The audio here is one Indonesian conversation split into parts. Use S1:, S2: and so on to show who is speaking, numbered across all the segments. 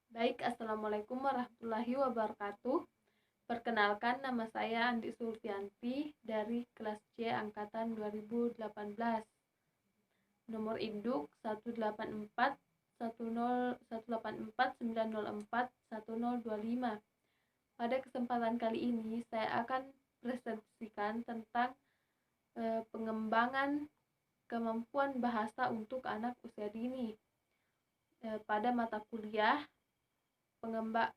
S1: Baik, Assalamualaikum warahmatullahi wabarakatuh. Perkenalkan, nama saya Andi Sulfianti dari kelas C angkatan 2018. Nomor induk 184 18184 904 1025. Pada kesempatan kali ini saya akan presentasikan tentang pengembangan kemampuan bahasa untuk anak usia dini pada mata kuliah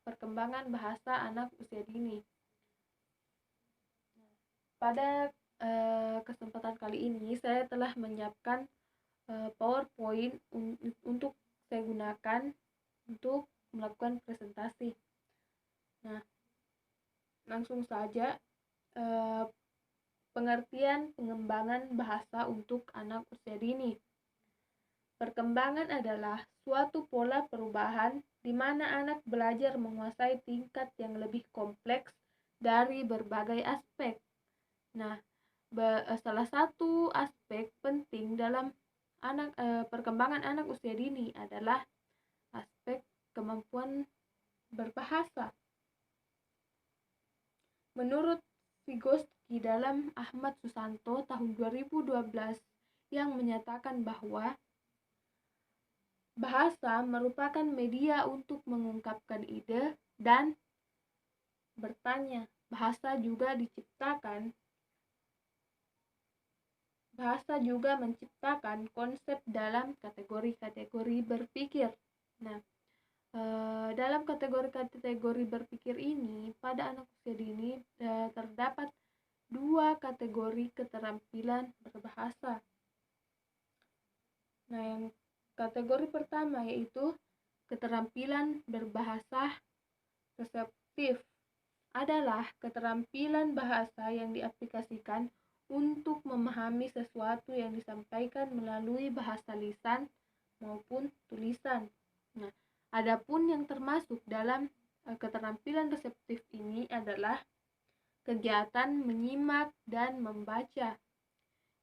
S1: perkembangan bahasa anak usia dini. Pada kesempatan kali ini saya telah menyiapkan PowerPoint untuk saya gunakan untuk melakukan presentasi. Nah, langsung saja. Pengertian pengembangan bahasa untuk anak usia dini. Perkembangan adalah suatu pola perubahan di mana anak belajar menguasai tingkat yang lebih kompleks dari berbagai aspek. Nah, salah satu aspek penting dalam perkembangan anak usia dini adalah aspek kemampuan berbahasa. Menurut Vygotsky dalam Ahmad Susanto tahun 2012 yang menyatakan bahwa bahasa merupakan media untuk mengungkapkan ide dan bertanya. Bahasa juga menciptakan konsep dalam kategori-kategori berpikir. Nah, dalam kategori-kategori berpikir ini, pada anak usia dini terdapat dua kategori keterampilan berbahasa. Nah, yang kategori pertama yaitu keterampilan berbahasa reseptif adalah keterampilan bahasa yang diaplikasikan untuk memahami sesuatu yang disampaikan melalui bahasa lisan maupun tulisan. Nah, adapun yang termasuk dalam keterampilan reseptif ini adalah kegiatan menyimak dan membaca.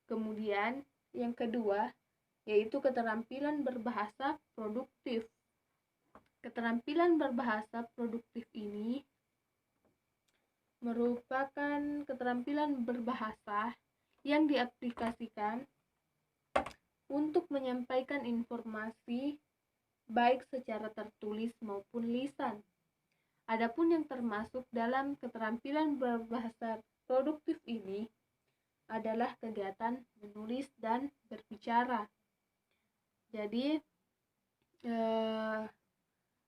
S1: Kemudian yang kedua yaitu keterampilan berbahasa produktif. Keterampilan berbahasa produktif ini merupakan keterampilan berbahasa yang diaplikasikan untuk menyampaikan informasi baik secara tertulis maupun lisan. Adapun yang termasuk dalam keterampilan berbahasa produktif ini adalah kegiatan menulis dan berbicara. Jadi,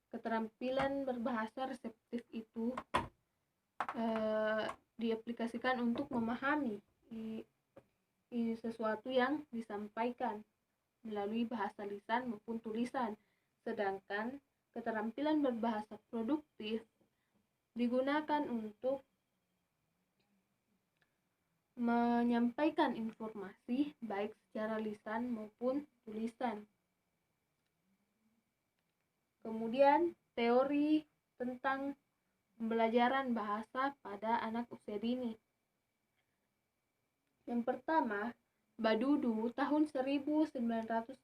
S1: keterampilan berbahasa reseptif itu diaplikasikan untuk memahami sesuatu yang disampaikan melalui bahasa lisan maupun tulisan. Sedangkan keterampilan berbahasa produktif digunakan untuk menyampaikan informasi baik secara lisan maupun tulisan. Kemudian teori tentang pembelajaran bahasa pada anak usia dini. Yang pertama, Badudu tahun 1989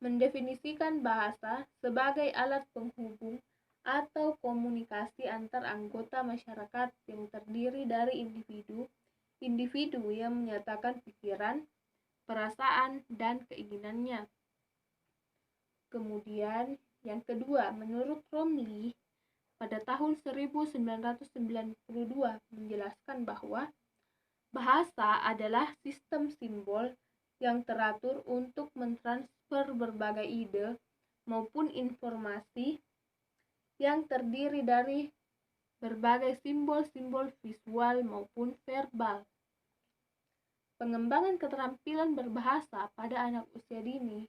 S1: mendefinisikan bahasa sebagai alat penghubung atau komunikasi antar anggota masyarakat yang terdiri dari individu yang menyatakan pikiran, perasaan, dan keinginannya. Kemudian yang kedua, menurut Romli pada tahun 1992 menjelaskan bahwa bahasa adalah sistem simbol yang teratur untuk mentransfer berbagai ide maupun informasi yang terdiri dari berbagai simbol-simbol visual maupun verbal. Pengembangan keterampilan berbahasa pada anak usia dini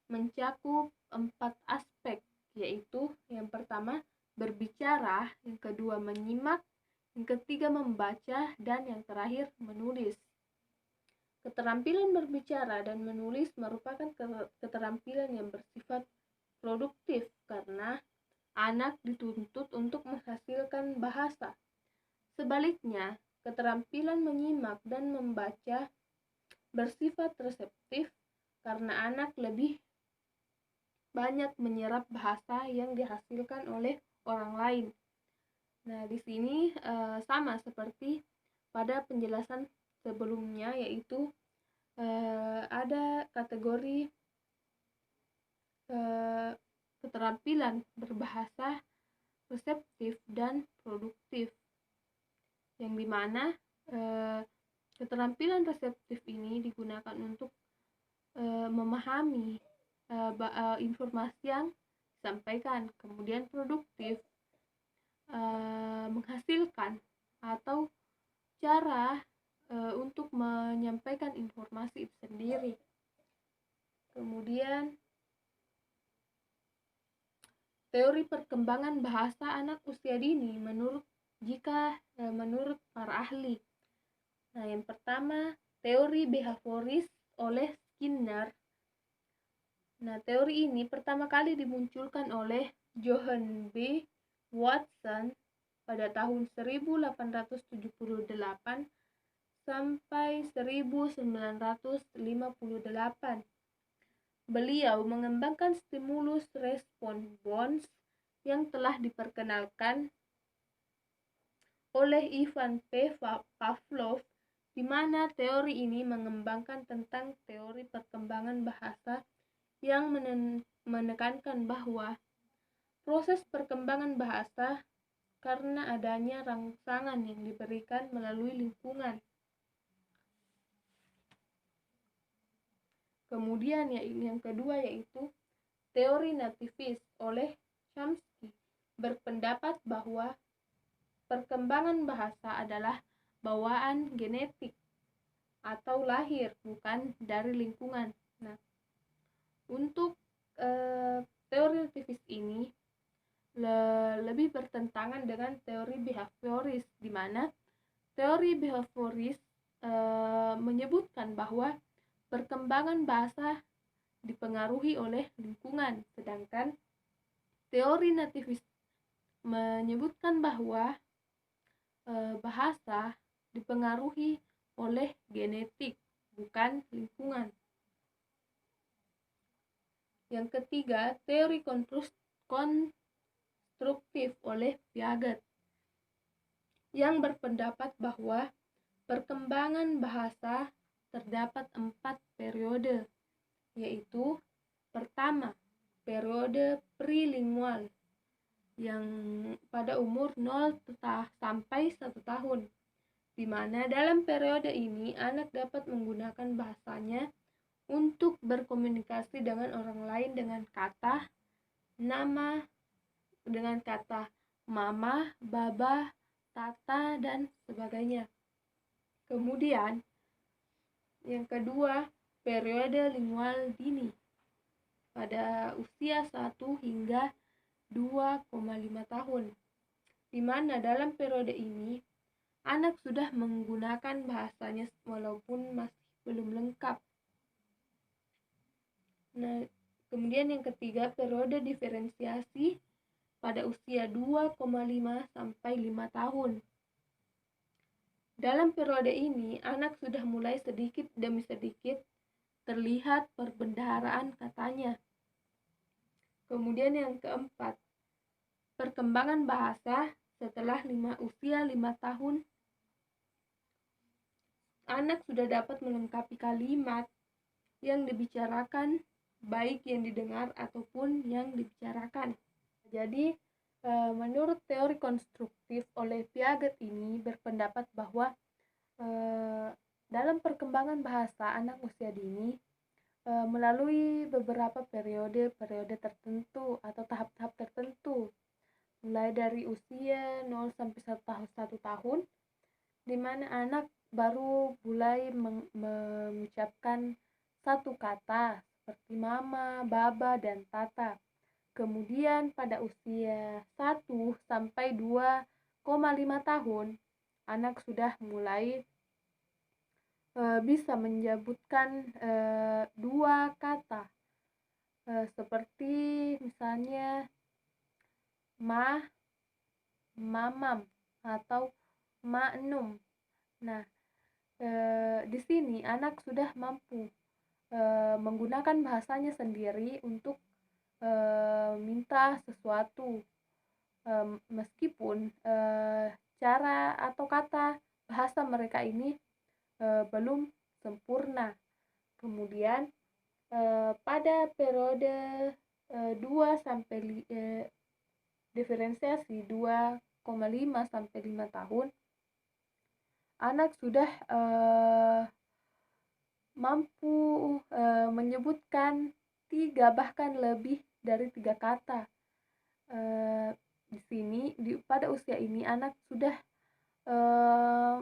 S1: mencakup 4 aspek, yaitu yang pertama berbicara, yang kedua menyimak, yang ketiga membaca, dan yang terakhir menulis. Keterampilan berbicara dan menulis merupakan keterampilan yang bersifat produktif karena anak dituntut untuk menghasilkan bahasa. Sebaliknya, keterampilan menyimak dan membaca bersifat reseptif karena anak lebih banyak menyerap bahasa yang dihasilkan oleh orang lain. Nah, di sini sama seperti pada penjelasan sebelumnya, yaitu ada kategori keterampilan berbahasa reseptif dan produktif, yang dimana keterampilan reseptif ini digunakan untuk memahami informasi yang disampaikan. Kemudian produktif menghasilkan atau cara untuk menyampaikan informasi itu sendiri. Kemudian teori perkembangan bahasa anak usia dini menurut para ahli. Nah, yang pertama, teori behavioris oleh Skinner. Nah, teori ini pertama kali dimunculkan oleh Johann B. Watson pada tahun 1878 sampai 1958. Beliau mengembangkan stimulus respon Bones yang telah diperkenalkan oleh Ivan P. Pavlov, di mana teori ini mengembangkan tentang teori perkembangan bahasa yang menekankan bahwa proses perkembangan bahasa karena adanya rangsangan yang diberikan melalui lingkungan. Kemudian yang kedua yaitu teori nativis oleh Chomsky, berpendapat bahwa perkembangan bahasa adalah bawaan genetik atau lahir, bukan dari lingkungan. Nah, untuk teori nativis ini lebih bertentangan dengan teori behavioris, di mana teori behavioris menyebutkan bahwa perkembangan bahasa dipengaruhi oleh lingkungan, sedangkan teori nativis menyebutkan bahwa bahasa dipengaruhi oleh genetik, bukan lingkungan. Yang ketiga, teori konstruktif oleh Piaget, yang berpendapat bahwa perkembangan bahasa terdapat 4 periode, yaitu pertama, periode prelingual yang pada umur 0 sampai 1 tahun, di mana dalam periode ini anak dapat menggunakan bahasanya untuk berkomunikasi dengan orang lain dengan kata nama, dengan kata mama, baba, tata, dan sebagainya. Kemudian yang kedua, periode lingual dini pada usia 1 hingga 2,5 tahun, di mana dalam periode ini anak sudah menggunakan bahasanya walaupun masih belum lengkap. Nah, kemudian yang ketiga, periode diferensiasi pada usia 2,5 sampai 5 tahun. Dalam periode ini, anak sudah mulai sedikit demi sedikit terlihat perbendaharaan katanya. Kemudian yang keempat, perkembangan bahasa setelah usia 5 tahun, anak sudah dapat melengkapi kalimat yang dibicarakan, baik yang didengar ataupun yang dibicarakan. Jadi, menurut teori konstruktif oleh Piaget ini berpendapat bahwa dalam perkembangan bahasa anak usia dini melalui beberapa periode tertentu atau tahap-tahap tertentu, mulai dari usia 0 sampai 1 tahun, di mana anak baru mulai mengucapkan satu kata seperti mama, baba, dan tata. Kemudian pada usia 1 sampai 2,5 tahun, anak sudah mulai bisa menyebutkan 2 kata, seperti misalnya ma, mamam, atau maknum. Nah, di sini anak sudah mampu menggunakan bahasanya sendiri untuk minta sesuatu, meskipun cara atau kata bahasa mereka ini belum sempurna. Kemudian pada periode 2 sampai diferensiasi 2,5 sampai 5 tahun, anak sudah mampu menyebutkan 3 bahkan lebih dari 3 kata. Di sini pada usia ini anak sudah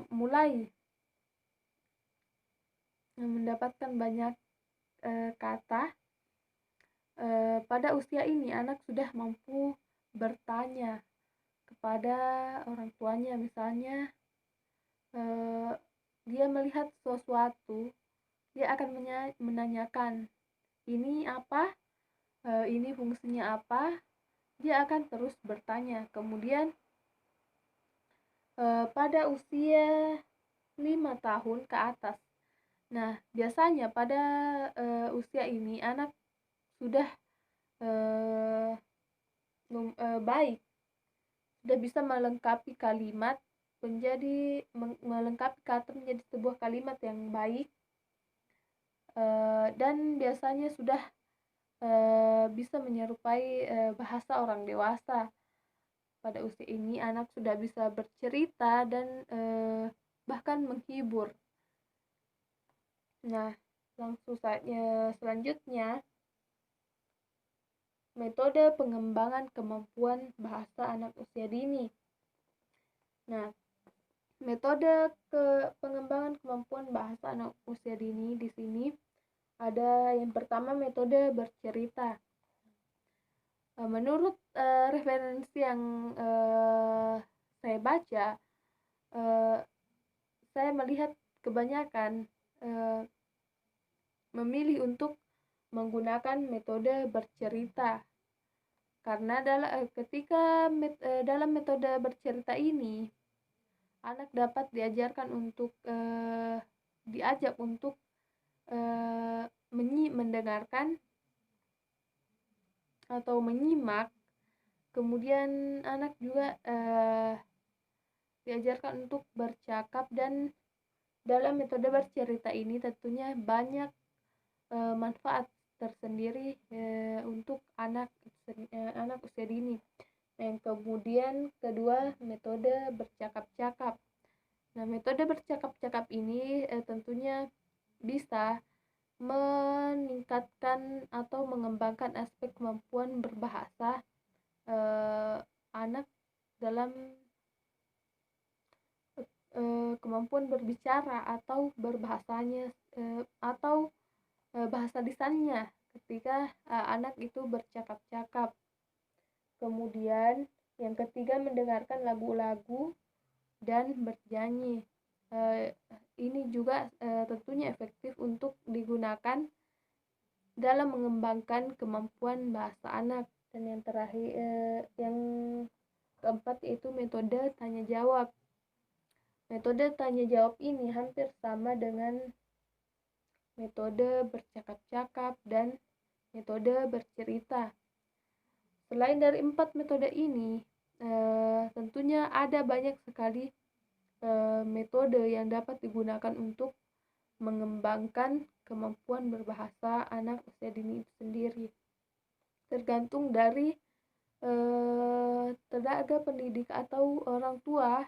S1: mulai mendapatkan banyak kata. Pada usia ini anak sudah mampu bertanya kepada orang tuanya, misalnya dia melihat sesuatu, dia akan menanyakan, ini apa, ini fungsinya apa, dia akan terus bertanya. Kemudian pada usia 5 tahun ke atas, nah biasanya pada usia ini anak sudah baik, sudah bisa melengkapi kalimat melengkapi kata menjadi sebuah kalimat yang baik, dan biasanya sudah bisa menyerupai bahasa orang dewasa. Pada usia ini anak sudah bisa bercerita dan bahkan menghibur. Nah, langsung saja selanjutnya, metode pengembangan kemampuan bahasa anak usia dini. Nah, metode pengembangan kemampuan bahasa anak usia dini di sini ada yang pertama, metode bercerita. Menurut referensi yang saya baca, saya melihat kebanyakan memilih untuk menggunakan metode bercerita, karena dalam metode bercerita ini anak dapat diajak untuk mendengarkan atau menyimak. Kemudian anak juga diajarkan untuk bercakap, dan dalam metode bercerita ini tentunya banyak manfaat tersendiri untuk anak usia dini. Yang kemudian kedua, metode bercakap-cakap. Nah, metode bercakap-cakap ini tentunya bisa meningkatkan atau mengembangkan aspek kemampuan berbahasa anak dalam kemampuan berbicara atau berbahasanya atau bahasa lisannya ketika anak itu bercakap-cakap. Kemudian yang ketiga, mendengarkan lagu-lagu dan bernyanyi. Ini juga tentunya efektif untuk digunakan dalam mengembangkan kemampuan bahasa anak. Dan yang terakhir, yang keempat, yaitu metode tanya jawab. Metode tanya jawab ini hampir sama dengan metode bercakap-cakap dan metode bercerita. Selain dari 4 metode ini, tentunya ada banyak sekali metode yang dapat digunakan untuk mengembangkan kemampuan berbahasa anak usia dini itu sendiri. Tergantung dari tenaga pendidik atau orang tua,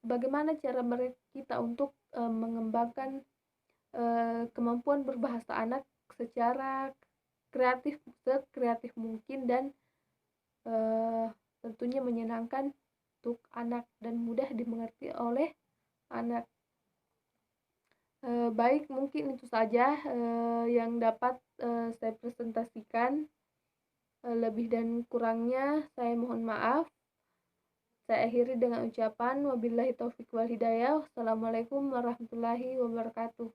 S1: bagaimana cara kita untuk mengembangkan kemampuan berbahasa anak secara sekreatif mungkin, dan tentunya menyenangkan untuk anak dan mudah dimengerti oleh anak. Baik, mungkin itu saja yang dapat saya presentasikan. Lebih dan kurangnya saya mohon maaf. Saya akhiri dengan ucapan wabillahi taufiq wal hidayah. Wassalamualaikum warahmatullahi wabarakatuh.